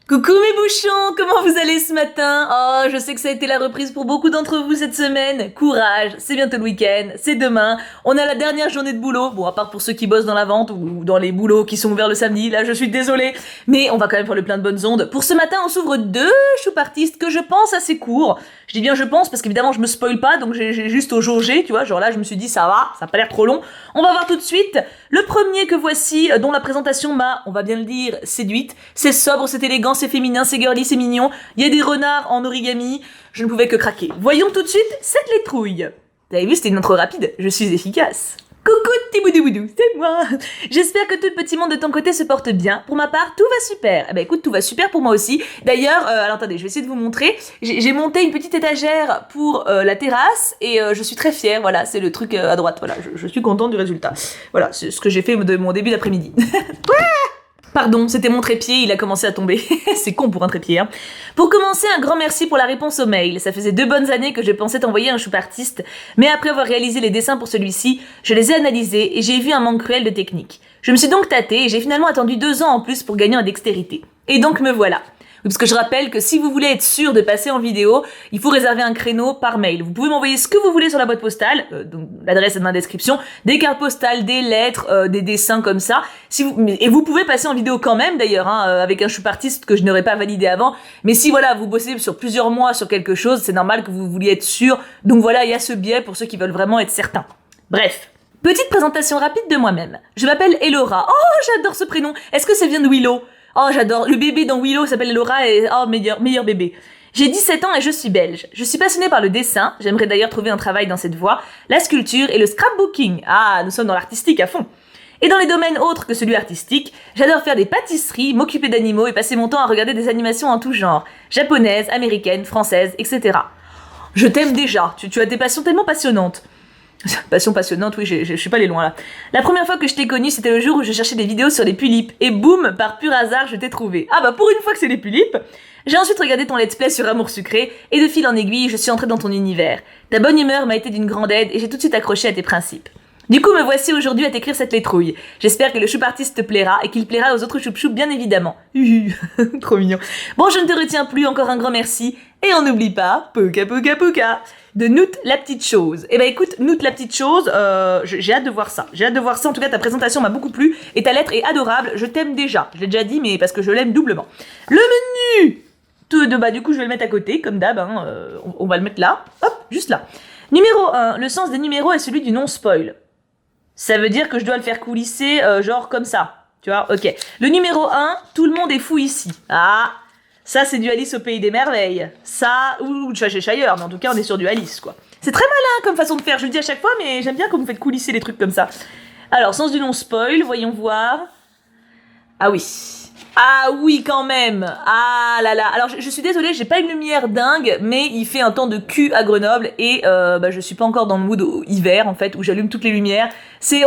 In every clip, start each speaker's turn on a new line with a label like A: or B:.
A: Coucou mes bouchons, comment vous allez ce matin? Oh, je sais que ça a été la reprise pour beaucoup d'entre vous cette semaine. Courage, c'est bientôt le week-end, c'est demain. On a la dernière journée de boulot. Bon, à part pour ceux qui bossent dans la vente ou dans les boulots qui sont ouverts le samedi, là je suis désolée. Mais on va quand même faire le plein de bonnes ondes. Pour ce matin, on s'ouvre 2 choupartistes que je pense assez courts. Je dis bien je pense parce qu'évidemment je me spoil pas, donc j'ai juste au jaugé, tu vois. Genre là je me suis dit ça va, ça a pas l'air trop long. On va voir tout de suite. Le premier que voici, dont la présentation m'a, on va bien le dire, séduite. C'est sobre, c'est élégant, c'est féminin, c'est girly, c'est mignon. Il y a des renards en origami. Je ne pouvais que craquer. Voyons tout de suite cette letrouille. T'avais vu, c'était une intro rapide. Je suis efficace. Coucou petit boudou, c'est moi. J'espère que tout le petit monde de ton côté se porte bien. Pour ma part, tout va super. Eh ben écoute, tout va super pour moi aussi. D'ailleurs, alors attendez, je vais essayer de vous montrer. J'ai monté une petite étagère pour la terrasse et je suis très fière. Voilà, c'est le truc à droite. Voilà, je suis contente du résultat. Voilà, c'est ce que j'ai fait de mon début d'après-midi. Pardon, c'était mon trépied, il a commencé à tomber. C'est con pour un trépied, hein. Pour commencer, un grand merci pour la réponse au mail. Ça faisait 2 bonnes années que je pensais t'envoyer un choupartiste, mais après avoir réalisé les dessins pour celui-ci, je les ai analysés et j'ai vu un manque cruel de technique. Je me suis donc tâtée et j'ai finalement attendu 2 ans en plus pour gagner en dextérité. Et donc me voilà. Parce que je rappelle que si vous voulez être sûr de passer en vidéo, il faut réserver un créneau par mail. Vous pouvez m'envoyer ce que vous voulez sur la boîte postale, donc l'adresse est dans la description, des cartes postales, des lettres, des dessins comme ça. Et vous pouvez passer en vidéo quand même d'ailleurs, hein, avec un choupartiste que je n'aurais pas validé avant. Mais si voilà, vous bossez sur plusieurs mois sur quelque chose, c'est normal que vous vouliez être sûr. Donc voilà, il y a ce biais pour ceux qui veulent vraiment être certains. Bref. Petite présentation rapide de moi-même. Je m'appelle Elora. Oh, j'adore ce prénom. Est-ce que ça vient de Willow? Oh, j'adore. Le bébé dans Willow s'appelle Elora et oh, meilleur bébé. J'ai 17 ans et je suis belge. Je suis passionnée par le dessin, j'aimerais d'ailleurs trouver un travail dans cette voie, la sculpture et le scrapbooking. Ah, nous sommes dans l'artistique à fond. Et dans les domaines autres que celui artistique, j'adore faire des pâtisseries, m'occuper d'animaux et passer mon temps à regarder des animations en tout genre. Japonaises, américaines, françaises, etc. Je t'aime déjà, tu as des passions tellement passionnantes. Passion passionnante, oui, je suis pas allée loin là. La première fois que je t'ai connue, c'était le jour où je cherchais des vidéos sur les tulipes. Et boum, par pur hasard, je t'ai trouvé. Ah bah pour une fois que c'est les tulipes. J'ai ensuite regardé ton let's play sur Amour Sucré, et de fil en aiguille, je suis entrée dans ton univers. Ta bonne humeur m'a été d'une grande aide, et j'ai tout de suite accroché à tes principes. Du coup, me voici aujourd'hui à t'écrire cette letrouille. J'espère que le choupartiste te plaira, et qu'il plaira aux autres choup-choups bien évidemment. Trop mignon. Bon, je ne te retiens plus, encore un grand merci, et on n'oublie pas, Pouka Pouka Pouka, de Noot la petite chose. Eh ben écoute, Noot la petite chose, j'ai hâte de voir ça. J'ai hâte de voir ça, en tout cas ta présentation m'a beaucoup plu, et ta lettre est adorable, je t'aime déjà. Je l'ai déjà dit, mais parce que je l'aime doublement. Le menu du coup je vais le mettre à côté, comme d'hab, hein, on va le mettre là, hop, juste là. Numéro 1, le sens des numéros est celui du non-spoil. Ça veut dire que je dois le faire coulisser, genre comme ça, tu vois, ok. Le numéro 1, tout le monde est fou ici. Ah, ça c'est du Alice au Pays des Merveilles. Ça, ou de Cheshire, mais en tout cas on est sur du Alice, quoi. C'est très malin comme façon de faire, je le dis à chaque fois, mais j'aime bien quand vous faites coulisser les trucs comme ça. Alors, sens du non-spoil, voyons voir. Ah oui. Ah oui, quand même. Ah là là. Alors, je suis désolée, j'ai pas une lumière dingue, mais il fait un temps de cul à Grenoble et je suis pas encore dans le mood hiver, en fait, où j'allume toutes les lumières.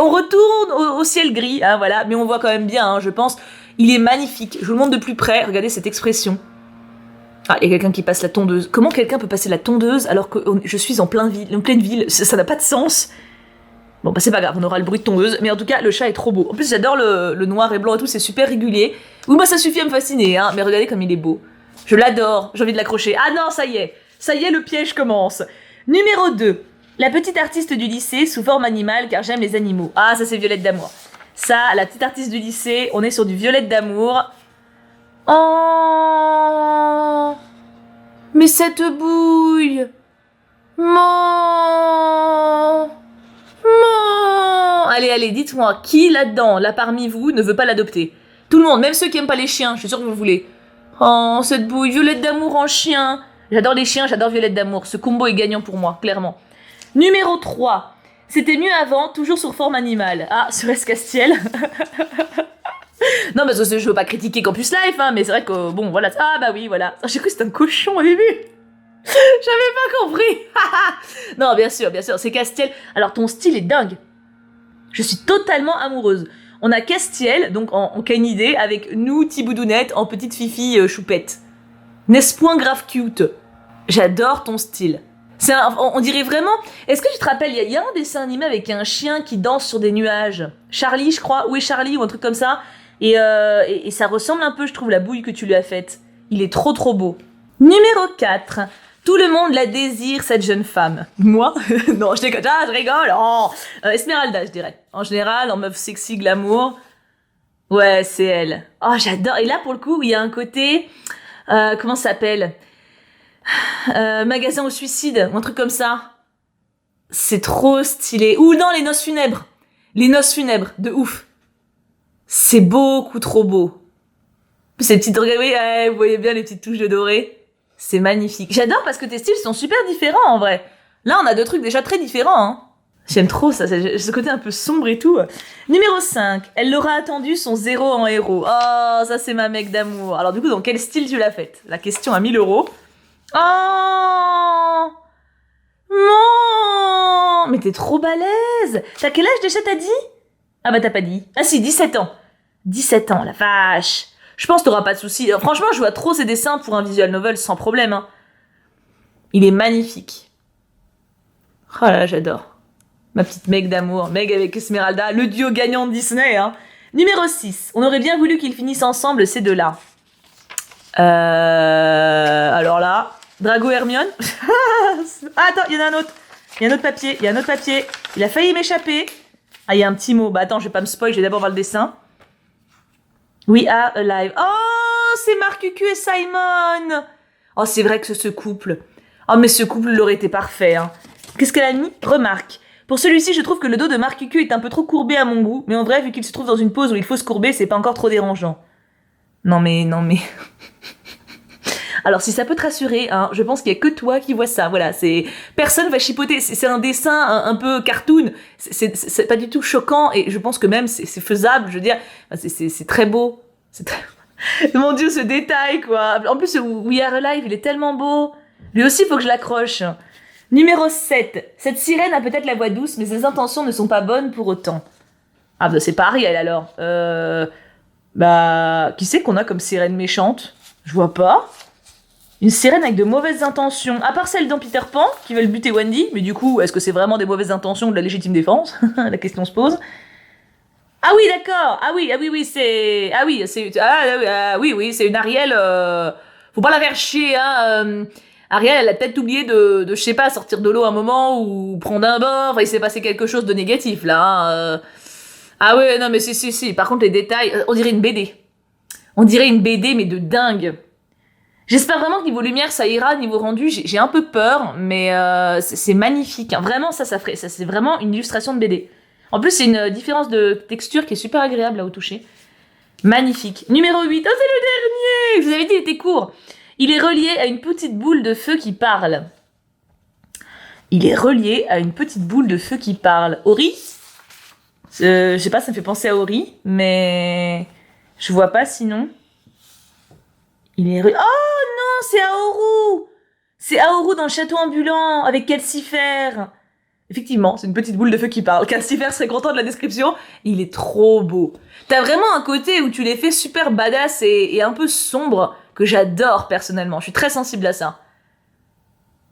A: On retourne au ciel gris, hein, voilà, mais on voit quand même bien, hein, je pense. Il est magnifique. Je vous le montre de plus près. Regardez cette expression. Ah, il y a quelqu'un qui passe la tondeuse. Comment quelqu'un peut passer la tondeuse alors que je suis en pleine ville? Ça n'a pas de sens. Bon, bah c'est pas grave, on aura le bruit de tondeuse, mais en tout cas, le chat est trop beau. En plus, j'adore le noir et blanc et tout, c'est super régulier. Oui, moi, ça suffit à me fasciner, hein, mais regardez comme il est beau. Je l'adore, j'ai envie de l'accrocher. Ah non, ça y est, le piège commence. Numéro 2, la petite artiste du lycée sous forme animale car j'aime les animaux. Ah, ça c'est Violette d'amour. Ça, la petite artiste du lycée, on est sur du Violette d'amour. Oh, mais cette bouille. Non. Allez, dites-moi, qui là-dedans, là parmi vous, ne veut pas l'adopter? Tout le monde, même ceux qui aiment pas les chiens, je suis sûre que vous voulez. Oh, cette bouille, Violette d'amour en chien. J'adore les chiens, j'adore Violette d'amour. Ce combo est gagnant pour moi, clairement. Numéro 3. C'était mieux avant, toujours sur forme animale. Ah, serait-ce Castiel? Non, parce que je veux pas critiquer Campus Life, hein, mais c'est vrai que, bon, voilà. Ah, bah oui, voilà. J'ai cru que c'était un cochon au début. J'avais pas compris. Non, bien sûr, c'est Castiel. Alors, ton style est dingue. Je suis totalement amoureuse. On a Castiel, donc en canidé, avec nous, Thiboudounette, en petite fifi choupette. N'est-ce point grave cute? J'adore ton style. On dirait vraiment... Est-ce que tu te rappelles, il y a un dessin animé avec un chien qui danse sur des nuages. Charlie, je crois. Où est Charlie? Ou un truc comme ça. Et ça ressemble un peu, je trouve, la bouille que tu lui as faite. Il est trop trop beau. Numéro 4. Tout le monde la désire, cette jeune femme. Moi? Non, je déconne. Ah, je rigole. Oh. Esmeralda, je dirais. En général, en meuf sexy, glamour. Ouais, c'est elle. Oh, j'adore. Et là, pour le coup, il y a un côté... comment ça s'appelle magasin au suicide, ou un truc comme ça. C'est trop stylé. Ou non, les noces funèbres. Les noces funèbres, de ouf. C'est beaucoup trop beau. Ces petites... Oui, vous voyez bien les petites touches de doré. C'est magnifique. J'adore parce que tes styles sont super différents en vrai. Là, on a deux trucs déjà très différents. Hein. J'aime trop ça, ce côté un peu sombre et tout. Numéro 5. Elle l'aura attendu son 0 en héros. Oh, ça c'est ma mec d'amour. Alors du coup, dans quel style tu l'as faite? La question à 1000 euros. Oh non. Mais t'es trop balèze. T'as quel âge déjà, t'as dit? Ah bah t'as pas dit. Ah si, 17 ans. 17 ans, la vache. Je pense que t'auras pas de soucis. Franchement, je vois trop ces dessins pour un visual novel sans problème. Hein. Il est magnifique. Oh là là, j'adore. Ma petite Meg d'amour. Meg avec Esmeralda, le duo gagnant de Disney. Hein. Numéro 6. On aurait bien voulu qu'ils finissent ensemble, ces deux-là. Alors là, Drago Hermione. Ah, attends, il y en a un autre. Il y a un autre papier. Il a failli m'échapper. Ah, il y a un petit mot. Bah attends, je vais pas me spoil, je vais d'abord voir le dessin. We are alive. Oh, c'est Marc Cucu et Simon. Oh, c'est vrai que ce couple. Oh, mais ce couple l'aurait été parfait. Hein. Qu'est-ce qu'elle a mis? Remarque. Pour celui-ci, je trouve que le dos de Marc Cucu est un peu trop courbé à mon goût. Mais en vrai, vu qu'il se trouve dans une pose où il faut se courber, c'est pas encore trop dérangeant. Non mais... Alors, si ça peut te rassurer, hein, je pense qu'il y a que toi qui vois ça. Voilà, c'est personne va chipoter. C'est un dessin un peu cartoon. C'est pas du tout choquant et je pense que même c'est faisable. Je veux dire, c'est très beau. Mon Dieu, ce détail quoi. En plus, We Are Alive, il est tellement beau. Lui aussi, il faut que je l'accroche. Numéro 7. Cette sirène a peut-être la voix douce, mais ses intentions ne sont pas bonnes pour autant. Ah bah c'est pas Ariel alors. Bah qui c'est qu'on a comme sirène méchante? Je vois pas. Une sirène avec de mauvaises intentions, à part celles dans Peter Pan, qui veulent buter Wendy, mais du coup, est-ce que c'est vraiment des mauvaises intentions ou de la légitime défense? La question se pose. Ah oui, d'accord. Oui, c'est... oui, c'est une Ariel... Faut pas la faire chier, hein. Ariel, elle a peut-être oublié de, je sais pas, sortir de l'eau un moment ou prendre un bain. Enfin, il s'est passé quelque chose de négatif, là. Hein. Ah ouais, non, mais si. Par contre, les détails... on dirait une BD. On dirait une BD, mais de dingue. J'espère vraiment que niveau lumière ça ira, niveau rendu j'ai un peu peur, mais c'est magnifique. Hein. Vraiment ça c'est vraiment une illustration de BD. En plus c'est une différence de texture qui est super agréable à au toucher. Magnifique. Numéro 8, oh c'est le dernier. Je vous avais dit il était court. Il est relié à une petite boule de feu qui parle. Ori? Je sais pas, ça me fait penser à Ori, mais je vois pas sinon. Il est... Oh non, c'est Aoru. C'est Aoru dans le château ambulant avec Calcifer. Effectivement, c'est une petite boule de feu qui parle. Calcifer serait content de la description. Il est trop beau. T'as vraiment un côté où tu les fais super badass et un peu sombre que j'adore personnellement. Je suis très sensible à ça.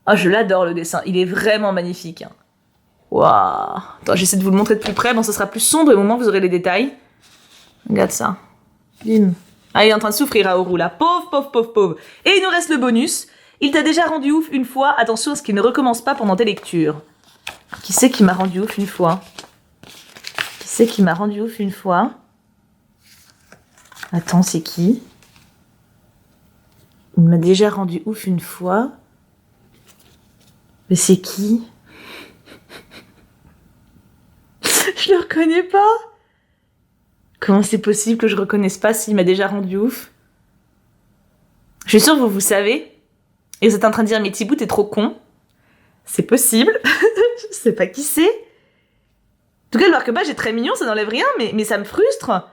A: Oh, je l'adore le dessin. Il est vraiment magnifique. Waouh. Attends, j'essaie de vous le montrer de plus près. Bon, ça sera plus sombre et au moment où vous aurez les détails. Regarde ça. Bim. Ah, il est en train de souffrir à Aoru là. Pauvre. Et il nous reste le bonus. Il t'a déjà rendu ouf une fois. Attention à ce qu'il ne recommence pas pendant tes lectures. Qui c'est qui m'a rendu ouf une fois? Attends, c'est qui? Il m'a déjà rendu ouf une fois. Mais c'est qui? Je le reconnais pas. Comment c'est possible que je reconnaisse pas s'il m'a déjà rendu ouf? Je suis sûre que vous savez. Et vous êtes en train de dire, mais Thibaut, t'es trop con. C'est possible. Je sais pas qui c'est. En tout cas, le marque-page est très mignon, ça n'enlève rien, mais ça me frustre.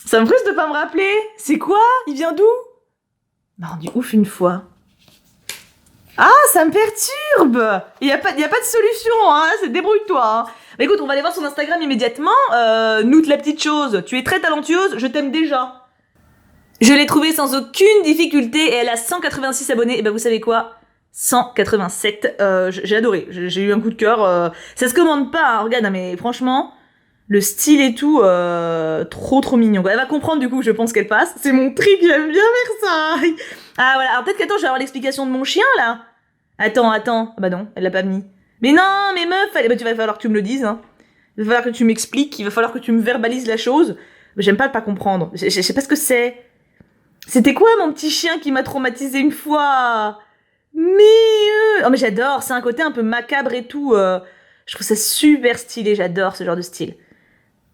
A: Ça me frustre de pas me rappeler. C'est quoi? Il vient d'où? Il m'a rendu ouf une fois. Ah, ça me perturbe. Il y a pas de solution, hein. C'est débrouille-toi. Hein. Mais écoute, on va aller voir son Instagram immédiatement. Note la petite chose. Tu es très talentueuse, je t'aime déjà. Je l'ai trouvée sans aucune difficulté et elle a 186 abonnés. Et ben vous savez quoi? 187. J'ai adoré. J'ai eu un coup de cœur. Ça se commande pas. Hein. Regarde, mais franchement, Le style et tout, trop mignon. Elle va comprendre du coup, je pense qu'elle passe. C'est mon trick, j'aime bien faire ça. Ah voilà, alors peut-être qu'attends, je vais avoir l'explication de mon chien là. Attends. Ah bah non, elle l'a pas mis. Mais non, mais meuf, bah, tu vas falloir que tu me le dises. Hein. Il va falloir que tu m'expliques, il va falloir que tu me verbalises la chose. J'aime pas pas comprendre. Je sais pas ce que c'est. C'était quoi mon petit chien qui m'a traumatisé une fois? Oh mais j'adore, c'est un côté un peu macabre et tout. Je trouve ça super stylé, j'adore ce genre de style.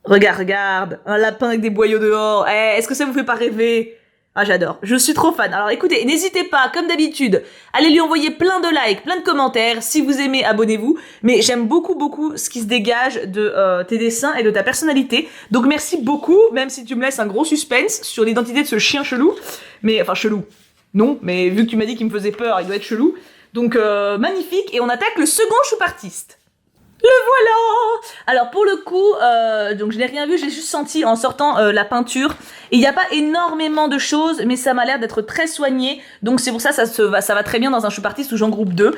A: Regarde, un lapin avec des boyaux dehors. Est-ce que ça vous fait pas rêver? Ah j'adore, je suis trop fan. Alors écoutez, n'hésitez pas, comme d'habitude, allez lui envoyer plein de likes, plein de commentaires. Si vous aimez, abonnez-vous. Mais j'aime beaucoup ce qui se dégage de tes dessins et de ta personnalité. Donc merci beaucoup, même si tu me laisses un gros suspense sur l'identité de ce chien chelou. Mais enfin chelou. Non, mais vu que tu m'as dit qu'il me faisait peur, il doit être chelou. Donc magnifique, et on attaque le second choupartiste. Le voilà! Alors pour le coup, donc je n'ai rien vu, j'ai juste senti en sortant la peinture. Et il n'y a pas énormément de choses, mais ça m'a l'air d'être très soigné. Donc c'est pour ça, ça va très bien dans un choupartiste où j'en groupe 2.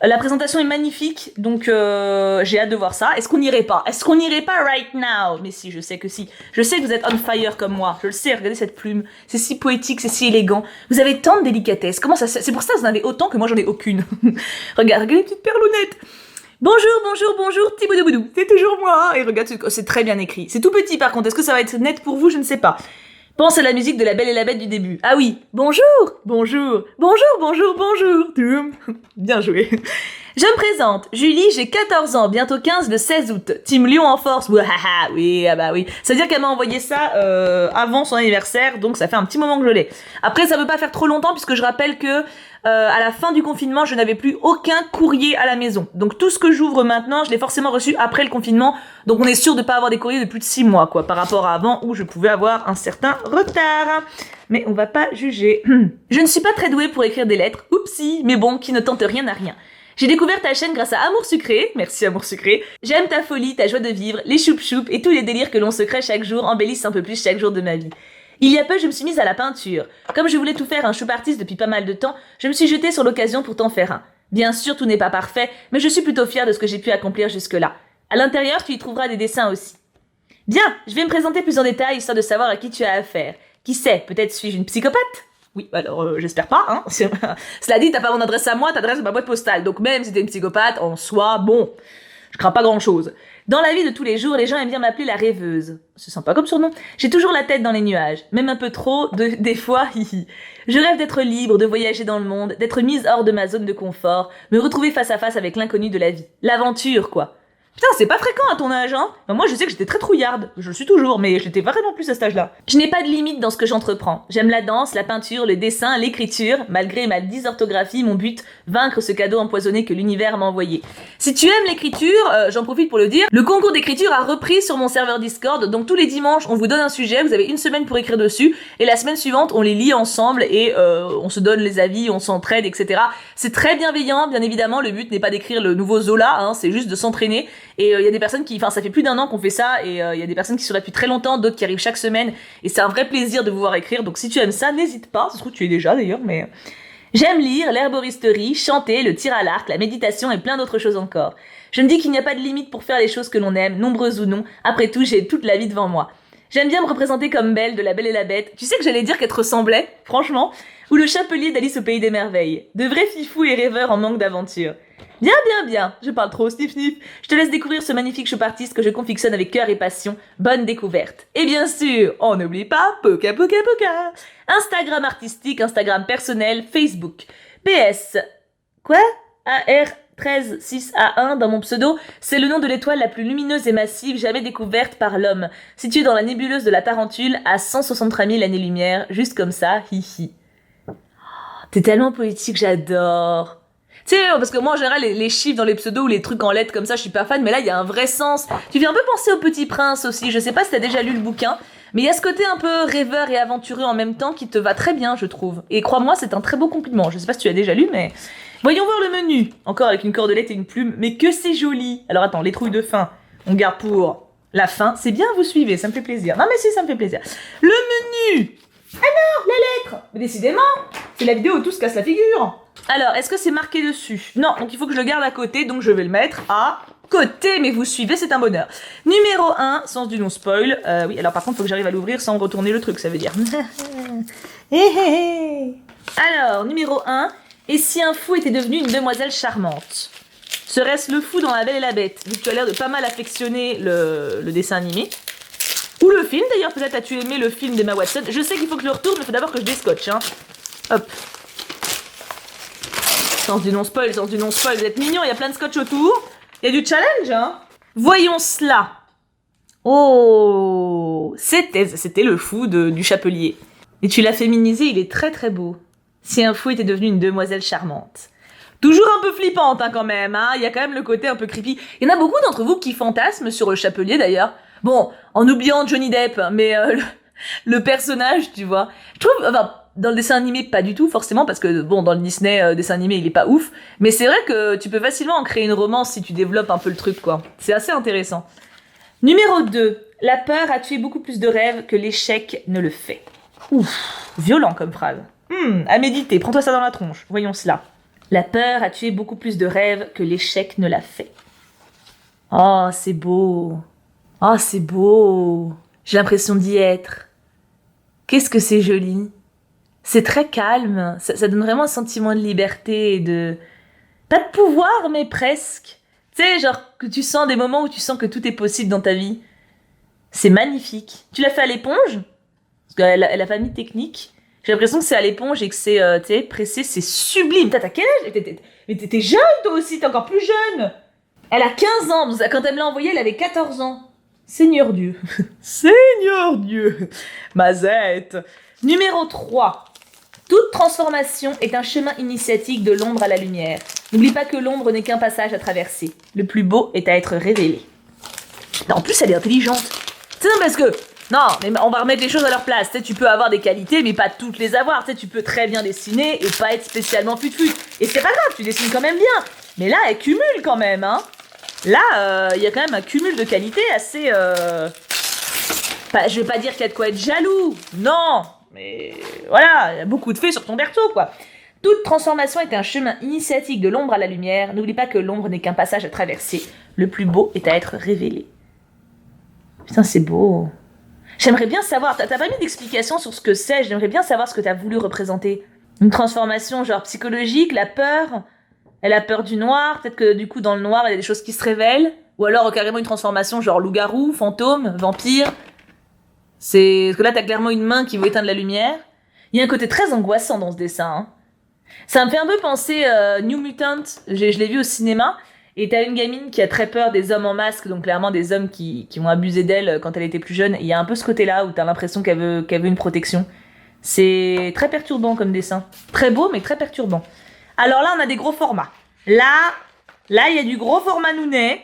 A: La présentation est magnifique, donc j'ai hâte de voir ça. Est-ce qu'on n'irait pas? Est-ce qu'on n'irait pas right now? Mais si, je sais que si. Je sais que vous êtes on fire comme moi. Je le sais, regardez cette plume. C'est si poétique, c'est si élégant. Vous avez tant de délicatesse. Comment ça? C'est pour ça que vous en avez autant que moi j'en ai aucune. Regardez les petites perlounettes. Bonjour, Thibaudouboudou, c'est toujours moi. Et regarde, c'est très bien écrit. C'est tout petit par contre, est-ce que ça va être net pour vous? Je ne sais pas. Pense à la musique de La Belle et la Bête du début. Ah oui, bonjour. Bien joué. Je me présente, Julie, j'ai 14 ans, bientôt 15 le 16 août. Team Lion en force, oui. Ça veut dire qu'elle m'a envoyé ça avant son anniversaire, donc ça fait un petit moment que je l'ai. Après, ça veut pas faire trop longtemps, puisque je rappelle que à la fin du confinement, je n'avais plus aucun courrier à la maison. Donc tout ce que j'ouvre maintenant, je l'ai forcément reçu après le confinement. Donc on est sûr de pas avoir des courriers de plus de 6 mois, quoi, par rapport à avant où je pouvais avoir un certain retard. Mais on va pas juger. Je ne suis pas très douée pour écrire des lettres, oupsie, mais bon, qui ne tente rien n'a rien. J'ai découvert ta chaîne grâce à Amour Sucré, merci Amour Sucré. J'aime ta folie, ta joie de vivre, les choup-choup et tous les délires que l'on se crée chaque jour embellissent un peu plus chaque jour de ma vie. Il y a peu, je me suis mise à la peinture. Comme je voulais tout faire un choup-artiste depuis pas mal de temps, je me suis jetée sur l'occasion pour t'en faire un. Bien sûr, tout n'est pas parfait, mais je suis plutôt fière de ce que j'ai pu accomplir jusque-là. À l'intérieur, tu y trouveras des dessins aussi. Bien, je vais me présenter plus en détail, histoire de savoir à qui tu as affaire. Qui sait, peut-être suis-je une psychopathe? Oui, alors j'espère pas, hein. Cela dit, t'as pas mon adresse à moi, t'adresse ma boîte postale. Donc même si t'es une psychopathe, en soi, bon, je crains pas grand-chose. Dans la vie de tous les jours, les gens aiment bien m'appeler la rêveuse. C'est sympa comme surnom. J'ai toujours la tête dans les nuages, même un peu trop, des fois, Je rêve d'être libre, de voyager dans le monde, d'être mise hors de ma zone de confort, me retrouver face à face avec l'inconnu de la vie. L'aventure, quoi. Putain, c'est pas fréquent à ton âge, hein. Moi, je sais que j'étais très trouillarde. Je le suis toujours, mais j'étais vraiment plus à cet âge-là. Je n'ai pas de limite dans ce que j'entreprends. J'aime la danse, la peinture, le dessin, l'écriture. Malgré ma dysorthographie, mon but, vaincre ce cadeau empoisonné que l'univers m'a envoyé. Si tu aimes l'écriture, j'en profite pour le dire, le concours d'écriture a repris sur mon serveur Discord. Donc tous les dimanches, on vous donne un sujet, vous avez une semaine pour écrire dessus. Et la semaine suivante, on les lit ensemble et on se donne les avis, on s'entraide, etc. C'est très bienveillant, bien évidemment. Le but n'est pas d'écrire le nouveau Zola, hein, c'est juste de s'entraîner. Et il y a des personnes qui, enfin ça fait plus d'1 an qu'on fait ça, et il y a des personnes qui sont là depuis très longtemps, d'autres qui arrivent chaque semaine, et c'est un vrai plaisir de vous voir écrire, donc si tu aimes ça, n'hésite pas, ça se trouve tu es déjà d'ailleurs, mais... J'aime lire, l'herboristerie, chanter, le tir à l'arc, la méditation et plein d'autres choses encore. Je me dis qu'il n'y a pas de limite pour faire les choses que l'on aime, nombreuses ou non, après tout j'ai toute la vie devant moi. J'aime bien me représenter comme Belle de La Belle et la Bête, tu sais que j'allais dire qu'elle te ressemblait, franchement, ou le chapelier d'Alice au Pays des Merveilles, de vrais fifous et rêveurs en manque d'aventure. Bien, je parle trop, sniff. Je te laisse découvrir ce magnifique choupartiste que je confectionne avec cœur et passion. Bonne découverte. Et bien sûr, on n'oublie pas, Poca. Instagram artistique, Instagram personnel, Facebook. PS. Quoi? AR136A1 dans mon pseudo, c'est le nom de l'étoile la plus lumineuse et massive jamais découverte par l'homme, située dans la nébuleuse de la Tarentule à 163 000 années-lumière, juste comme ça, hihi. Oh, t'es tellement poétique, j'adore. Tu sais, parce que moi en général les chiffres dans les pseudos ou les trucs en lettres comme ça je suis pas fan, mais là il y a un vrai sens. Tu fais un peu penser au Petit Prince aussi, je sais pas si t'as déjà lu le bouquin, mais il y a ce côté un peu rêveur et aventureux en même temps qui te va très bien je trouve. Et crois-moi c'est un très beau compliment, je sais pas si tu as déjà lu mais... Voyons voir le menu, encore avec une cordelette et une plume, mais que c'est joli. Alors attends, les trouilles de fin, on garde pour la fin, c'est bien vous suivez, ça me fait plaisir. Non mais si ça me fait plaisir. Le menu. Alors, la lettre. Mais décidément, c'est la vidéo où tout se casse la figure. Alors, est-ce que c'est marqué dessus? Non, donc il faut que je le garde à côté, donc je vais le mettre à côté, mais vous suivez, c'est un bonheur. Numéro 1, sens du non-spoil. Oui, alors par contre, il faut que j'arrive à l'ouvrir sans retourner le truc, ça veut dire. Alors, numéro 1, et si un fou était devenu une demoiselle charmante? Serait-ce le fou dans La Belle et la Bête? Vu que tu as l'air de pas mal affectionner le dessin animé. Ou le film, d'ailleurs, peut-être as-tu aimé le film d'Emma Watson. Je sais qu'il faut que je le retourne, mais il faut d'abord que je déscotche, hein. Hop. Sens du non-spoil, sens du non-spoil, vous êtes mignons, il y a plein de scotch autour. Il y a du challenge, hein. Voyons cela. Oh, c'était le fou du chapelier. Et tu l'as féminisé, il est très très beau. Si un fou était devenu une demoiselle charmante. Toujours un peu flippante, hein, quand même, hein. Il y a quand même le côté un peu creepy. Il y en a beaucoup d'entre vous qui fantasment sur le chapelier, d'ailleurs. Bon, en oubliant Johnny Depp, mais le personnage, tu vois. Je trouve, enfin, dans le dessin animé, pas du tout, forcément, parce que, bon, dans le Disney dessin animé, il est pas ouf. Mais c'est vrai que tu peux facilement en créer une romance si tu développes un peu le truc, quoi. C'est assez intéressant. Numéro 2. La peur a tué beaucoup plus de rêves que l'échec ne le fait. Ouf, violent comme phrase. À méditer, prends-toi ça dans la tronche. Voyons cela. La peur a tué beaucoup plus de rêves que l'échec ne l'a fait. Oh, c'est beau. Oh, c'est beau. J'ai l'impression d'y être. Qu'est-ce que c'est joli. C'est très calme. Ça donne vraiment un sentiment de liberté et de... Pas de pouvoir, mais presque. Tu sais, genre que tu sens des moments où tu sens que tout est possible dans ta vie. C'est magnifique. Tu l'as fait à l'éponge? Parce qu'elle a pas mis de technique. J'ai l'impression que c'est à l'éponge et que c'est, tu sais, pressé. C'est sublime. T'as quel âge? Mais t'es jeune, toi aussi. T'es encore plus jeune. Elle a 15 ans. Quand elle me l'a envoyé, elle avait 14 ans. Seigneur Dieu. Seigneur Dieu. Mazette. Numéro 3. Toute transformation est un chemin initiatique de l'ombre à la lumière. N'oublie pas que l'ombre n'est qu'un passage à traverser. Le plus beau est à être révélé. Non, en plus, elle est intelligente. C'est non, parce que... Non, mais on va remettre les choses à leur place. Tu sais, tu peux avoir des qualités, mais pas toutes les avoir. Tu sais, tu peux très bien dessiner et pas être spécialement fut-fut. Et c'est pas grave, tu dessines quand même bien. Mais là, elle cumule quand même, hein. Là, il y a quand même un cumul de qualités assez... je vais pas dire qu'il y a de quoi être jaloux. Non. Mais voilà, il y a beaucoup de faits sur ton berceau, quoi. Toute transformation est un chemin initiatique de l'ombre à la lumière. N'oublie pas que l'ombre n'est qu'un passage à traverser. Le plus beau est à être révélé. Putain, c'est beau. J'aimerais bien savoir, t'as pas mis d'explication sur ce que c'est, j'aimerais bien savoir ce que t'as voulu représenter. Une transformation genre psychologique, la peur. Elle a peur du noir, peut-être que du coup dans le noir il y a des choses qui se révèlent. Ou alors carrément une transformation genre loup-garou, fantôme, vampire. Parce que là, t'as clairement une main qui veut éteindre la lumière. Il y a un côté très angoissant dans ce dessin. Hein. Ça me fait un peu penser New Mutant. Je l'ai vu au cinéma. Et t'as une gamine qui a très peur des hommes en masque. Donc clairement des hommes qui ont abusé d'elle quand elle était plus jeune. Et il y a un peu ce côté-là où t'as l'impression qu'elle veut une protection. C'est très perturbant comme dessin. Très beau, mais très perturbant. Alors là, on a des gros formats. Là, il y a du gros format Nounet.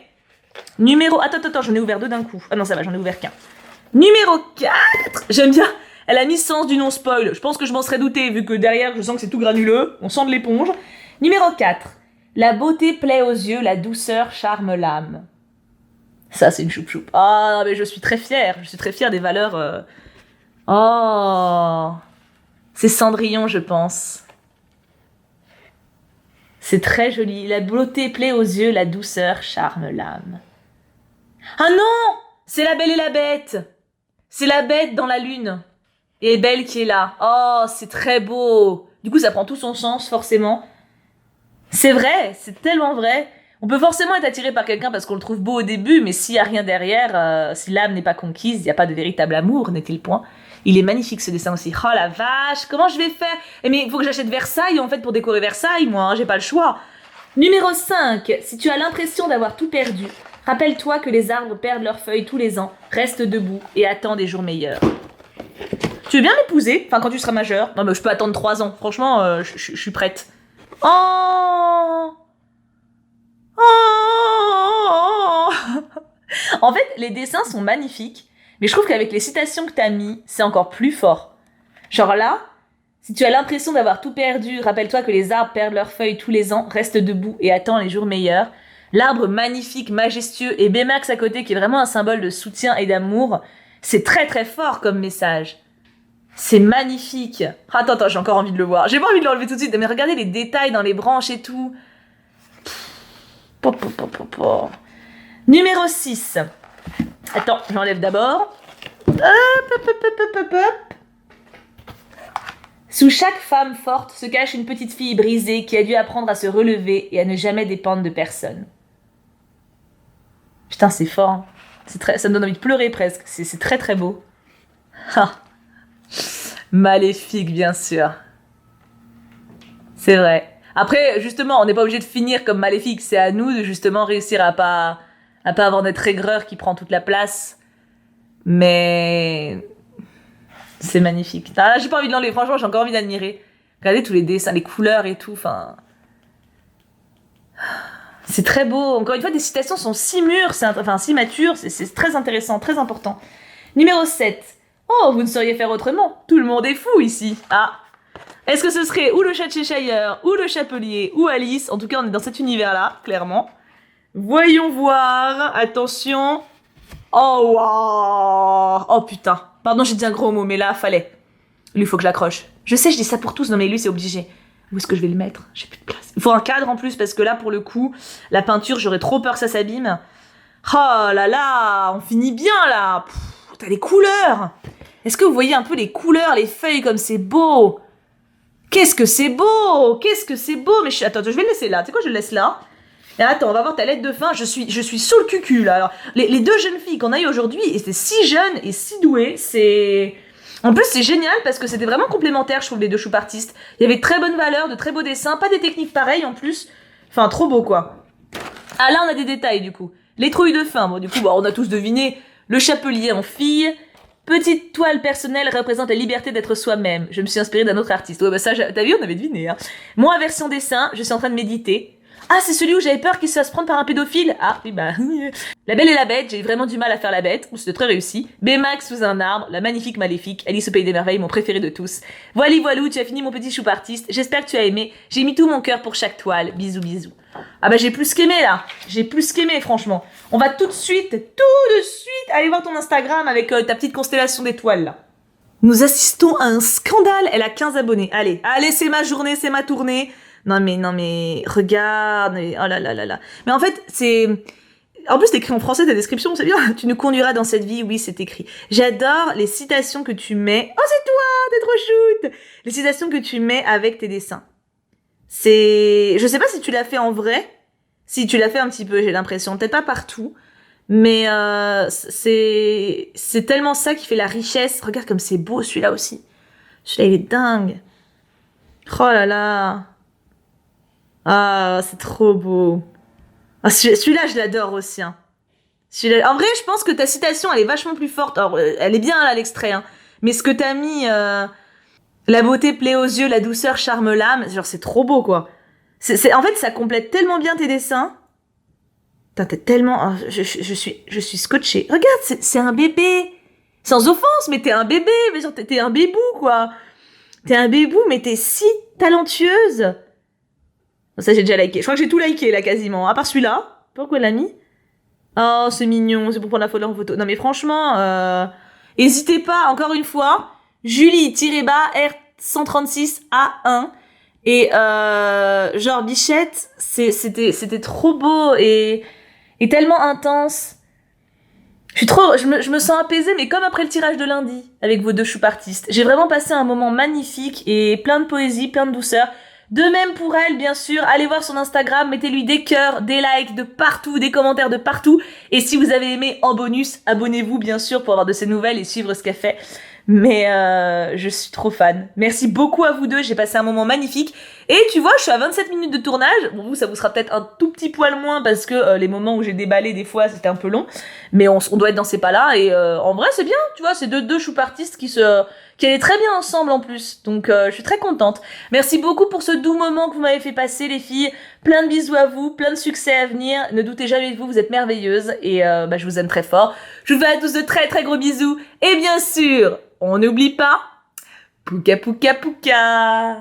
A: Numéro... Attends, j'en ai ouvert 2 d'un coup. Ah non, ça va, j'en ai ouvert qu'un. Numéro 4, j'aime bien, elle a mis sens du non-spoil. Je pense que je m'en serais douté vu que derrière je sens que c'est tout granuleux, on sent de l'éponge. Numéro 4, la beauté plaît aux yeux, la douceur charme l'âme. Ça c'est une choup-choup. Ah mais je suis très fière des valeurs... Oh, c'est Cendrillon je pense. C'est très joli, la beauté plaît aux yeux, la douceur charme l'âme. Ah non, c'est La Belle et la Bête. C'est la bête dans la lune. Et Belle qui est là. Oh, c'est très beau. Du coup, ça prend tout son sens, forcément. C'est vrai, c'est tellement vrai. On peut forcément être attiré par quelqu'un parce qu'on le trouve beau au début, mais s'il n'y a rien derrière, si l'âme n'est pas conquise, il n'y a pas de véritable amour, n'est-il point? Il est magnifique ce dessin aussi. Oh la vache, comment je vais faire? Mais il faut que j'achète Versailles en fait pour décorer Versailles, moi, hein, j'ai pas le choix. Numéro 5. Si tu as l'impression d'avoir tout perdu, rappelle-toi que les arbres perdent leurs feuilles tous les ans, reste debout et attends des jours meilleurs. Tu veux bien m'épouser? Enfin, quand tu seras majeur. Non, mais je peux attendre 3 ans. Franchement, je suis prête. Oh! Oh! En fait, les dessins sont magnifiques, mais je trouve qu'avec les citations que t'as mis, c'est encore plus fort. Genre là, si tu as l'impression d'avoir tout perdu, rappelle-toi que les arbres perdent leurs feuilles tous les ans, reste debout et attends les jours meilleurs. L'arbre magnifique, majestueux et Baymax à côté qui est vraiment un symbole de soutien et d'amour, c'est très très fort comme message. C'est magnifique. Attends, j'ai encore envie de le voir. J'ai pas envie de l'enlever tout de suite, mais regardez les détails dans les branches et tout. Numéro 6. Attends, j'enlève d'abord. Hop. Sous chaque femme forte se cache une petite fille brisée qui a dû apprendre à se relever et à ne jamais dépendre de personne. Putain, c'est fort. Hein. Ça me donne envie de pleurer presque. C'est très très beau. Ah. Maléfique, bien sûr. C'est vrai. Après, justement, on n'est pas obligé de finir comme Maléfique. C'est à nous de justement réussir à pas avoir notre aigreur qui prend toute la place. Mais c'est magnifique. Ah, j'ai pas envie de l'enlever. Franchement, j'ai encore envie d'admirer. Regardez tous les dessins, les couleurs et tout. Enfin, c'est très beau. Encore une fois, des citations sont si mûres, si matures. C'est très intéressant, très important. Numéro 7. Oh, vous ne sauriez faire autrement. Tout le monde est fou ici. Ah. Est-ce que ce serait ou le chat de Cheshire, ou le chapelier, ou Alice? En tout cas, on est dans cet univers-là, clairement. Voyons voir. Attention. Oh, wow. Oh, putain. Pardon, j'ai dit un gros mot, mais là, fallait. Lui, il faut que je l'accroche. Je sais, je dis ça pour tous. Non, mais lui, c'est obligé. Où est-ce que je vais le mettre? J'ai plus de place. Il faut un cadre en plus, parce que là, pour le coup, la peinture, j'aurais trop peur que ça s'abîme. Oh là là, on finit bien, là. T'as les couleurs. Est-ce que vous voyez un peu les couleurs, les feuilles, comme c'est beau? Qu'est-ce que c'est beau! Qu'est-ce que c'est beau! Mais attends, je vais le laisser là. Tu sais quoi, je le laisse là. Et attends, on va voir ta lettre de fin. Je suis sous le cucu, là. Alors, les deux jeunes filles qu'on a eues aujourd'hui, étaient si jeunes et si douées. En plus, c'est génial parce que c'était vraiment complémentaire, je trouve, les deux choupartistes. Il y avait de très bonnes valeurs, de très beaux dessins, pas des techniques pareilles en plus. Enfin, trop beau, quoi. Ah, là, on a des détails, du coup. Les trouilles de fin. Bon, du coup, on a tous deviné. Le chapelier en fille. Petite toile personnelle représente la liberté d'être soi-même. Je me suis inspirée d'un autre artiste. Ouais, bah ça, t'as vu, on avait deviné. Hein. Moi, version dessin, je suis en train de méditer. Ah, c'est celui où j'avais peur qu'il se fasse prendre par un pédophile. Ah, oui, bah... La Belle et la Bête, j'ai vraiment du mal à faire la bête. C'était très réussi. Baymax sous un arbre, la magnifique Maléfique, Alice au Pays des Merveilles, mon préféré de tous. Voilou, tu as fini mon petit choupartiste. J'espère que tu as aimé. J'ai mis tout mon cœur pour chaque toile. Bisous, bisous. Ah bah j'ai plus qu'aimé là. J'ai plus qu'aimé, franchement. On va tout de suite aller voir ton Instagram avec ta petite constellation d'étoiles là. Nous assistons à un scandale. Elle a 15 abonnés. Allez, c'est ma journée, c'est ma tournée. Non mais, regarde. Oh là là là là. Mais en fait, c'est... En plus, c'est écrit en français, ta description, c'est bien. Tu nous conduiras dans cette vie, oui, c'est écrit. J'adore les citations que tu mets. Oh, c'est toi, t'es trop chouette. Les citations que tu mets avec tes dessins. Je sais pas si tu l'as fait en vrai. Si tu l'as fait un petit peu, j'ai l'impression. Peut-être pas partout. Mais c'est tellement ça qui fait la richesse. Regarde comme c'est beau celui-là aussi. Celui-là, il est dingue. Oh là là. Ah, c'est trop beau. Ah, celui-là, je l'adore aussi. Hein. En vrai, je pense que ta citation, elle est vachement plus forte. Alors, elle est bien là, l'extrait. Hein. Mais ce que t'as mis... La beauté plaît aux yeux, la douceur charme l'âme. Genre, c'est trop beau, quoi. En fait, ça complète tellement bien tes dessins. T'es tellement... Oh, je suis scotchée. Regarde, c'est un bébé. Sans offense, mais t'es un bébé. Mais genre, t'es un bébou, quoi. T'es un bébou, mais t'es si talentueuse. Ça, j'ai déjà liké. Je crois que j'ai tout liké, là, quasiment. À part celui-là. Pourquoi elle l'a mis? Oh, c'est mignon. C'est pour prendre la photo en photo. Non, mais franchement, hésitez pas, encore une fois... Julie-R136A1 et genre Bichette, c'était trop beau et tellement intense. Je me sens apaisée, mais comme après le tirage de lundi avec vos deux choupartistes. J'ai vraiment passé un moment magnifique et plein de poésie, plein de douceur. De même pour elle, bien sûr, allez voir son Instagram, mettez-lui des cœurs, des likes de partout, des commentaires de partout. Et si vous avez aimé, en bonus, abonnez-vous bien sûr pour avoir de ses nouvelles et suivre ce qu'elle fait. Mais je suis trop fan. Merci beaucoup à vous deux, j'ai passé un moment magnifique. Et tu vois, je suis à 27 minutes de tournage. Bon, vous, ça vous sera peut-être un tout petit poil moins parce que les moments où j'ai déballé des fois, c'était un peu long. Mais on doit être dans ces pas-là. Et en vrai, c'est bien, tu vois, c'est deux choupartistes qui allaient très bien ensemble en plus. Donc, je suis très contente. Merci beaucoup pour ce doux moment que vous m'avez fait passer, les filles. Plein de bisous à vous, plein de succès à venir. Ne doutez jamais de vous, vous êtes merveilleuses. Et je vous aime très fort. Je vous fais à tous de très très gros bisous. Et bien sûr, on n'oublie pas, pouka pouka pouka.